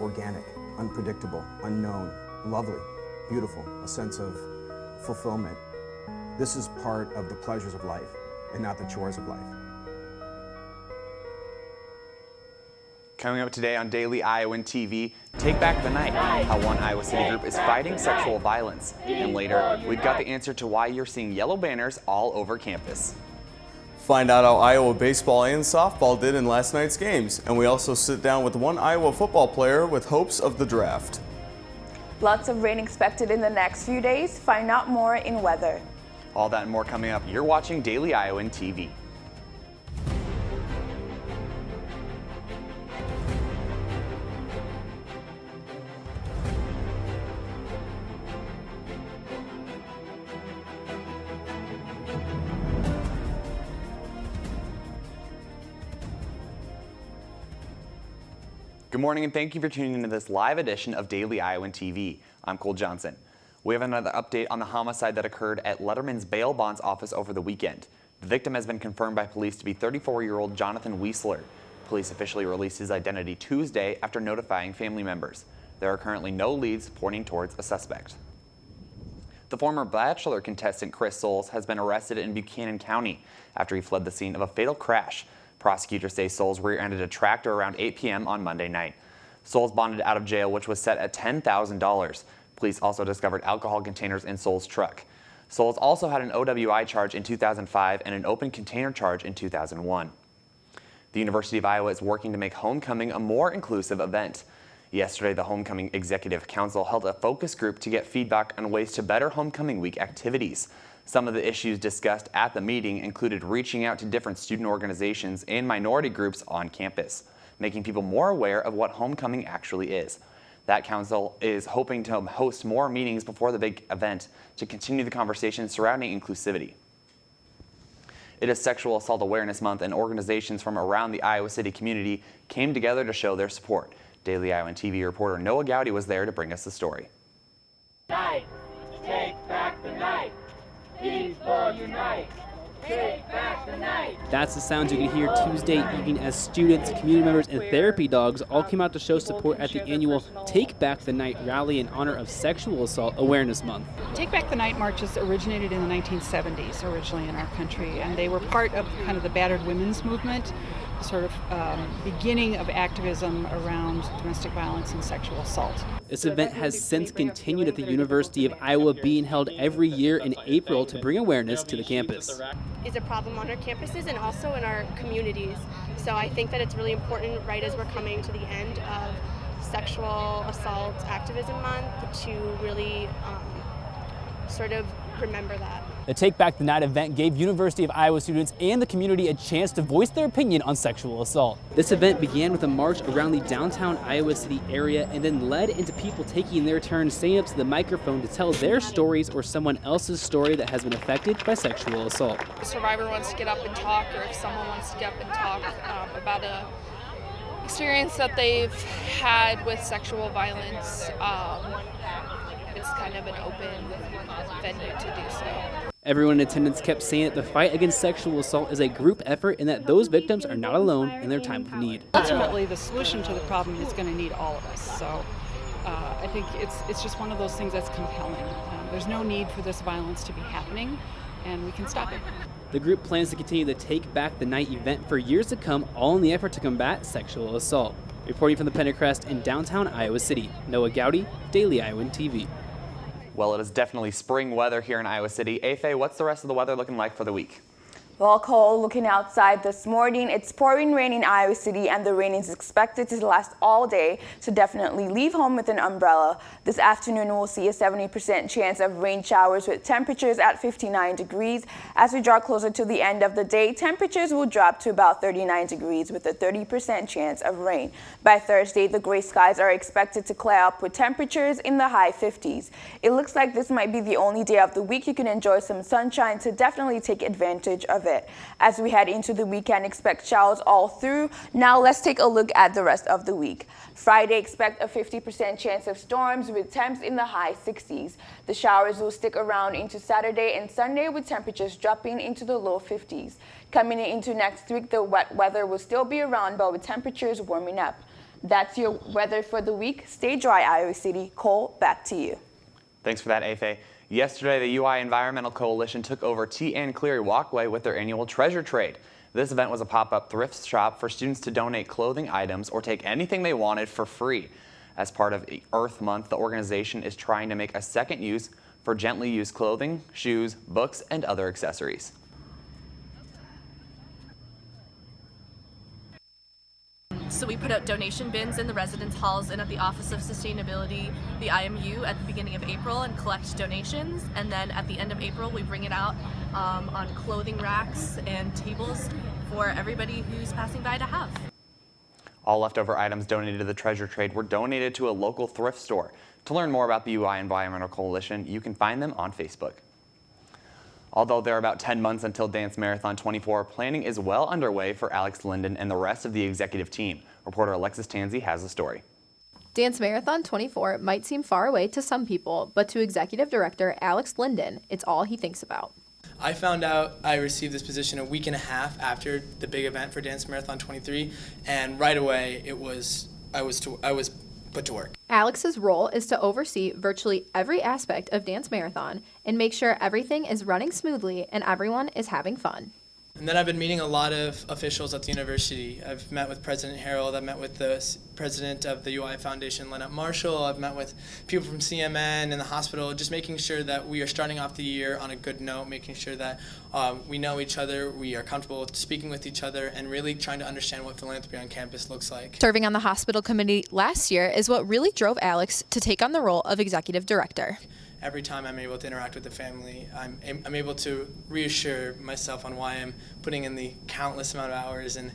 organic, unpredictable, unknown, lovely, beautiful, a sense of fulfillment. This is part of the pleasures of life and not the chores of life. Coming up today on Daily Iowan TV, Take Back the Night, how one Iowa City group is fighting sexual violence. And later, we've got the answer to why you're seeing yellow banners all over campus. Find out how Iowa baseball and softball did in last night's games. And we also sit down with one Iowa football player with hopes of the draft. Lots of rain expected in the next few days. Find out more in weather. All that and more coming up. You're watching Daily Iowan TV. Good morning and thank you for tuning into this live edition of Daily Iowan TV. I'm Cole Johnson. We have another update on the homicide that occurred at Letterman's bail bonds office over the weekend. The victim has been confirmed by police to be 34-year-old Jonathan Weisler. Police officially released his identity Tuesday after notifying family members. There are currently no leads pointing towards a suspect. The former Bachelor contestant Chris Soules has been arrested in Buchanan County after he fled the scene of a fatal crash. Prosecutors say Soules rear-ended a tractor around 8 p.m. on Monday night. Soules bonded out of jail, which was set at $10,000. Police also discovered alcohol containers in Soules' truck. Soules also had an OWI charge in 2005 and an open container charge in 2001. The University of Iowa is working to make homecoming a more inclusive event. Yesterday, the Homecoming Executive Council held a focus group to get feedback on ways to better homecoming week activities. Some of the issues discussed at the meeting included reaching out to different student organizations and minority groups on campus, making people more aware of what homecoming actually is. That council is hoping to host more meetings before the big event to continue the conversation surrounding inclusivity. It is Sexual Assault Awareness Month, and organizations from around the Iowa City community came together to show their support. Daily Iowan TV reporter Noah Gowdy was there to bring us the story. Night, take back the night. People unite. Take back the night. That's the sounds you can hear Tuesday evening as students, community members, and therapy dogs all came out to show support at the annual Take Back the Night rally in honor of Sexual Assault Awareness Month. Take Back the Night marches originated in the 1970s originally in our country, and they were part of kind of the battered women's movement, sort of beginning of activism around domestic violence and sexual assault. This event has since continued at the University of Iowa, being held every year in April to bring awareness to the campus. Is a problem on our campuses and also in our communities. So I think that it's really important right as we're coming to the end of Sexual Assault Activism Month to really sort of remember that. The Take Back the Night event gave University of Iowa students and the community a chance to voice their opinion on sexual assault. This event began with a march around the downtown Iowa City area and then led into people taking their turn standing up to the microphone to tell their stories or someone else's story that has been affected by sexual assault. If a survivor wants to get up and talk, or if someone wants to get up and talk about a experience that they've had with sexual violence, it's kind of an open venue to do so. Everyone in attendance kept saying that the fight against sexual assault is a group effort and that those victims are not alone in their time of need. Ultimately, the solution to the problem is going to need all of us. So I think it's just one of those things that's compelling. There's no need for this violence to be happening, and we can stop it. The group plans to continue the Take Back the Night event for years to come, all in the effort to combat sexual assault. Reporting from the Pentecrest in downtown Iowa City, Noah Gowdy, Daily Iowan TV. Well, it is definitely spring weather here in Iowa City. Afe, what's the rest of the weather looking like for the week? Well, Cole, looking outside this morning, it's pouring rain in Iowa City and the rain is expected to last all day, so definitely leave home with an umbrella. This afternoon, we'll see a 70% chance of rain showers with temperatures at 59 degrees. As we draw closer to the end of the day, temperatures will drop to about 39 degrees with a 30% chance of rain. By Thursday, the gray skies are expected to clear up with temperatures in the high 50s. It looks like this might be the only day of the week you can enjoy some sunshine, so definitely take advantage of it. As we head into the weekend, expect showers all through. Now let's take a look at the rest of the week. Friday, expect a 50% chance of storms with temps in the high 60s. The showers will stick around into Saturday and Sunday with temperatures dropping into the low 50s. Coming into next week, the wet weather will still be around, but with temperatures warming up. That's your weather for the week. Stay dry, Iowa City. Cole, back to you. Thanks for that, Afe. Yesterday, the UI Environmental Coalition took over T. Ann Cleary Walkway with their annual treasure trade. This event was a pop-up thrift shop for students to donate clothing items or take anything they wanted for free. As part of Earth Month, the organization is trying to make a second use for gently used clothing, shoes, books, and other accessories. So we put out donation bins in the residence halls and at the Office of Sustainability, the IMU, at the beginning of April and collect donations. And then at the end of April, we bring it out on clothing racks and tables for everybody who's passing by to have. All leftover items donated to the treasure trade were donated to a local thrift store. To learn more about the UI Environmental Coalition, you can find them on Facebook. Although there are about 10 months until Dance Marathon 24, planning is well underway for Alex Linden and the rest of the executive team. Reporter Alexis Tansey has the story. Dance Marathon 24 might seem far away to some people, but to Executive Director Alex Linden, it's all he thinks about. I found out I received this position a week and a half after the big event for Dance Marathon 23, and right away I was put to work. Alex's role is to oversee virtually every aspect of Dance Marathon and make sure everything is running smoothly and everyone is having fun. And then I've been meeting a lot of officials at the university. I've met with President Harold, I've met with the president of the UI Foundation, Lynette Marshall, I've met with people from CMN and the hospital, just making sure that we are starting off the year on a good note, making sure that we know each other, we are comfortable with speaking with each other, and really trying to understand what philanthropy on campus looks like. Serving on the hospital committee last year is what really drove Alex to take on the role of Executive Director. Every time I'm able to interact with the family, I'm able to reassure myself on why I'm putting in the countless amount of hours and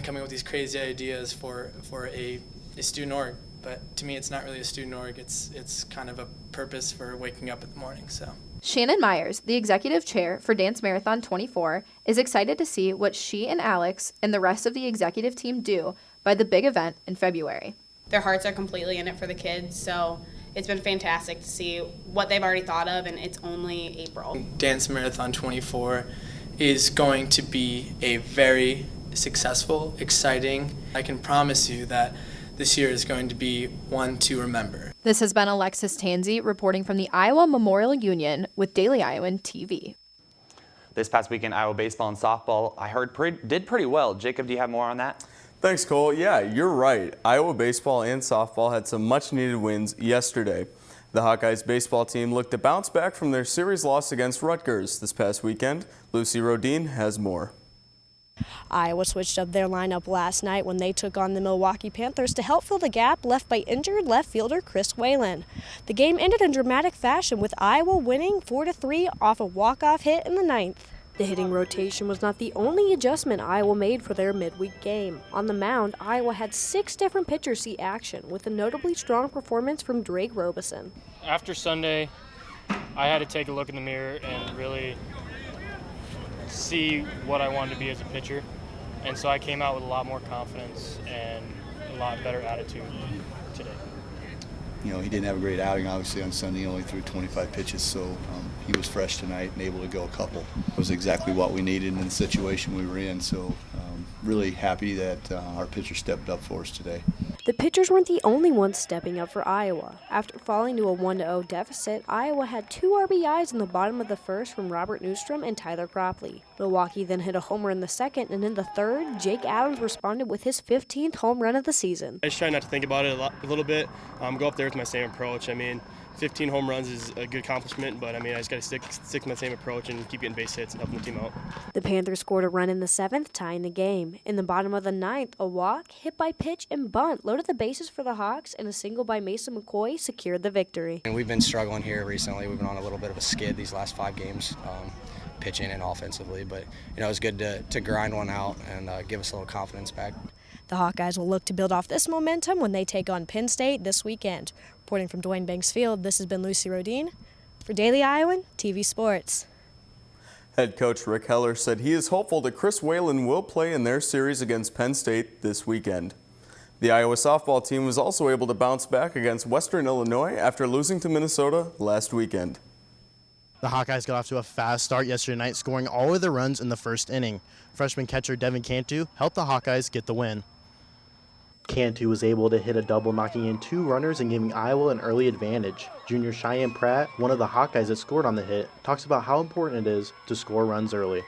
coming up with these crazy ideas for a student org. But to me, it's not really a student org. It's kind of a purpose for waking up in the morning. So. Shannon Myers, the executive chair for Dance Marathon 24, is excited to see what she and Alex and the rest of the executive team do by the big event in February. Their hearts are completely in it for the kids, so it's been fantastic to see what they've already thought of, and it's only April. Dance Marathon 24 is going to be a very successful, exciting. I can promise you that this year is going to be one to remember. This has been Alexis Tansey reporting from the Iowa Memorial Union with Daily Iowan TV. This past weekend, Iowa baseball and softball, I heard, did pretty well. Jacob, do you have more on that? Thanks, Cole. Yeah, you're right. Iowa baseball and softball had some much-needed wins yesterday. The Hawkeyes baseball team looked to bounce back from their series loss against Rutgers this past weekend. Lucy Rodin has more. Iowa switched up their lineup last night when they took on the Milwaukee Panthers to help fill the gap left by injured left fielder Chris Whalen. The game ended in dramatic fashion with Iowa winning 4-3 off a walk-off hit in the ninth. The hitting rotation was not the only adjustment Iowa made for their midweek game. On the mound, Iowa had 6 different pitchers see action, with a notably strong performance from Drake Robeson. After Sunday, I had to take a look in the mirror and really see what I wanted to be as a pitcher. And so I came out with a lot more confidence and a lot better attitude today. You know, he didn't have a great outing, obviously, on Sunday. He only threw 25 pitches, so he was fresh tonight and able to go a couple. It was exactly what we needed in the situation we were in, so really happy that our pitcher stepped up for us today. The pitchers weren't the only ones stepping up for Iowa. After falling to a 1-0 deficit, Iowa had 2 RBIs in the bottom of the first from Robert Newstrom and Tyler Cropley. Milwaukee then hit a homer in the second, and in the third, Jake Adams responded with his 15th home run of the season. I just try not to think about it a little bit, go up there with my same approach. I mean, 15 home runs is a good accomplishment, but I mean, I just got to stick to my same approach and keep getting base hits and helping the team out. The Panthers scored a run in the 7th, tying the game. In the bottom of the 9th, a walk, hit by pitch, and bunt loaded the bases for the Hawks, and a single by Mason McCoy secured the victory. And we've been struggling here recently. We've been on a little bit of a skid these last 5 games, pitching and offensively, but you know, it was good to grind one out and give us a little confidence back. The Hawkeyes will look to build off this momentum when they take on Penn State this weekend. Reporting from Dwayne Banks Field, this has been Lucy Rodin for Daily Iowan TV Sports. Head coach Rick Heller said he is hopeful that Chris Whalen will play in their series against Penn State this weekend. The Iowa softball team was also able to bounce back against Western Illinois after losing to Minnesota last weekend. The Hawkeyes got off to a fast start yesterday night, scoring all of their runs in the first inning. Freshman catcher Devin Cantu helped the Hawkeyes get the win. Cantu was able to hit a double, knocking in 2 runners and giving Iowa an early advantage. Junior Cheyenne Pratt, one of the Hawkeyes that scored on the hit, talks about how important it is to score runs early.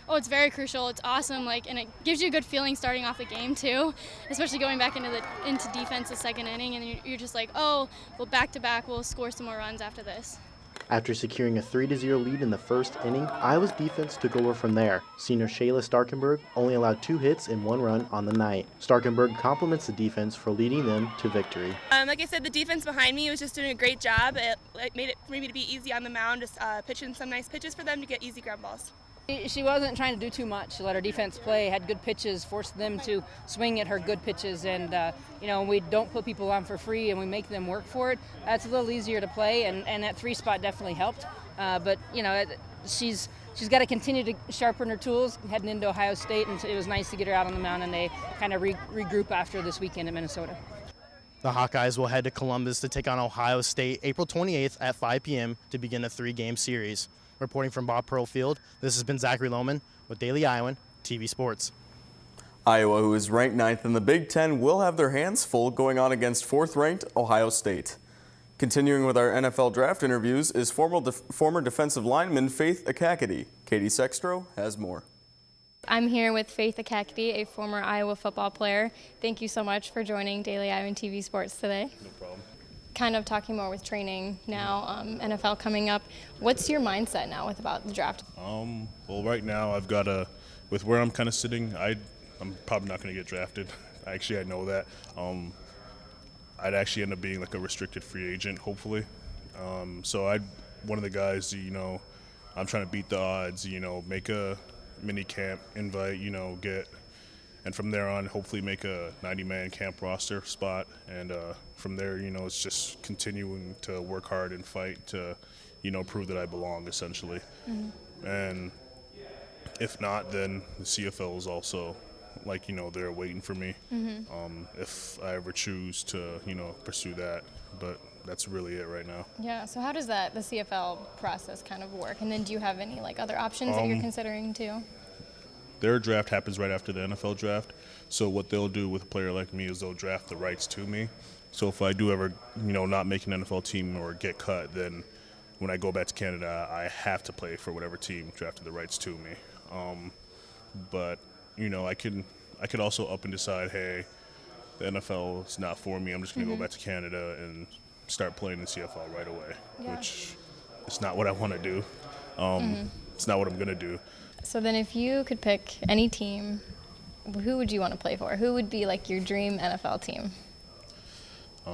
Oh, it's very crucial. It's awesome, and it gives you a good feeling starting off the game too, especially going back into defense the second inning, and you're just like, oh, well, back to back, we'll score some more runs after this. After securing a 3-0 lead in the first inning, Iowa's defense took over from there. Senior Shayla Starkenberg only allowed 2 hits and 1 run on the night. Starkenberg compliments the defense for leading them to victory. Like I said, the defense behind me was just doing a great job. It made it for me to be easy on the mound, just pitching some nice pitches for them to get easy ground balls. She wasn't trying to do too much. She let her defense play, had good pitches, forced them to swing at her good pitches, and we don't put people on for free and we make them work for it. That's a little easier to play, and that 3 spot definitely helped. But she's got to continue to sharpen her tools heading into Ohio State, and it was nice to get her out on the mound and they kind of regroup after this weekend in Minnesota. The Hawkeyes will head to Columbus to take on Ohio State April 28th at 5 p.m. to begin a 3-game series. Reporting from Bob Pearl Field, this has been Zachary Lohman with Daily Iowan TV Sports. Iowa, who is ranked 9th in the Big Ten, will have their hands full going on against 4th-ranked Ohio State. Continuing with our NFL draft interviews is former defensive lineman Faith Akakity. Katie Sextro has more. I'm here with Faith Akakity, a former Iowa football player. Thank you so much for joining Daily Iowan TV Sports today. No problem. Kind of talking more with training now, NFL coming up. What's your mindset now about the draft? Well, right now I've got with where I'm kind of sitting, I'm probably not going to get drafted. I know that. I'd actually end up being like a restricted free agent, hopefully. So one of the guys, I'm trying to beat the odds, make a mini camp invite, and from there on, hopefully make a 90-man camp roster spot. And from there, it's just continuing to work hard and fight to, prove that I belong, essentially. Mm-hmm. And if not, then the CFL is also, they're waiting for me. Mm-hmm. If I ever choose to, pursue that. But that's really it right now. Yeah, so how does the CFL process kind of work? And then do you have any, other options that you're considering, too? Their draft happens right after the NFL draft. So what they'll do with a player like me is they'll draft the rights to me. So if I do ever, not make an NFL team or get cut, then when I go back to Canada, I have to play for whatever team drafted the rights to me. But, I could also up and decide, hey, the NFL is not for me. I'm just going to go back to Canada and start playing in CFL right away, which is not what I want to do. It's not what I'm going to do. So then if you could pick any team, who would you want to play for? Who would be your dream NFL team? I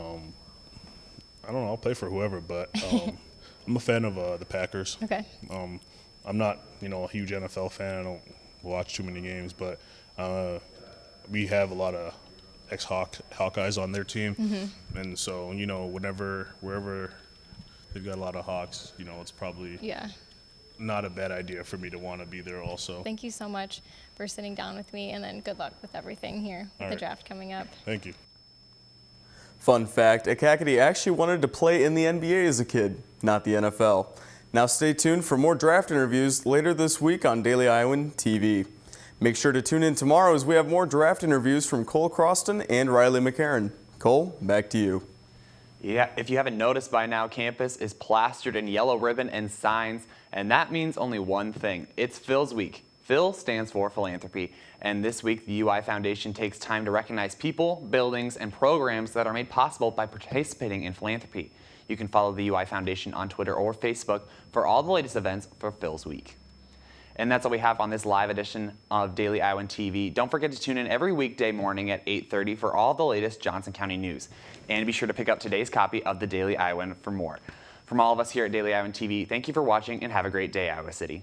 don't know. I'll play for whoever, but I'm a fan of the Packers. Okay. I'm not, a huge NFL fan. I don't watch too many games, but we have a lot of ex-Hawkeyes on their team. Mm-hmm. And so, wherever they've got a lot of Hawks, it's probably not a bad idea for me to want to be there also. Thank you so much for sitting down with me, and then good luck with everything here with the draft coming up. Thank you. Fun fact, Akakity actually wanted to play in the NBA as a kid, not the NFL. Now stay tuned for more draft interviews later this week on Daily Iowan TV. Make sure to tune in tomorrow as we have more draft interviews from Cole Croston and Riley McCarron. Cole, back to you. Yeah, if you haven't noticed by now, campus is plastered in yellow ribbon and signs, and that means only one thing. It's Phil's Week. Phil stands for philanthropy, and this week the UI Foundation takes time to recognize people, buildings, and programs that are made possible by participating in philanthropy. You can follow the UI Foundation on Twitter or Facebook for all the latest events for Phil's Week. And that's all we have on this live edition of Daily Iowan TV. Don't forget to tune in every weekday morning at 8:30 for all the latest Johnson County news. And be sure to pick up today's copy of the Daily Iowan for more. From all of us here at Daily Iowan TV, thank you for watching and have a great day, Iowa City.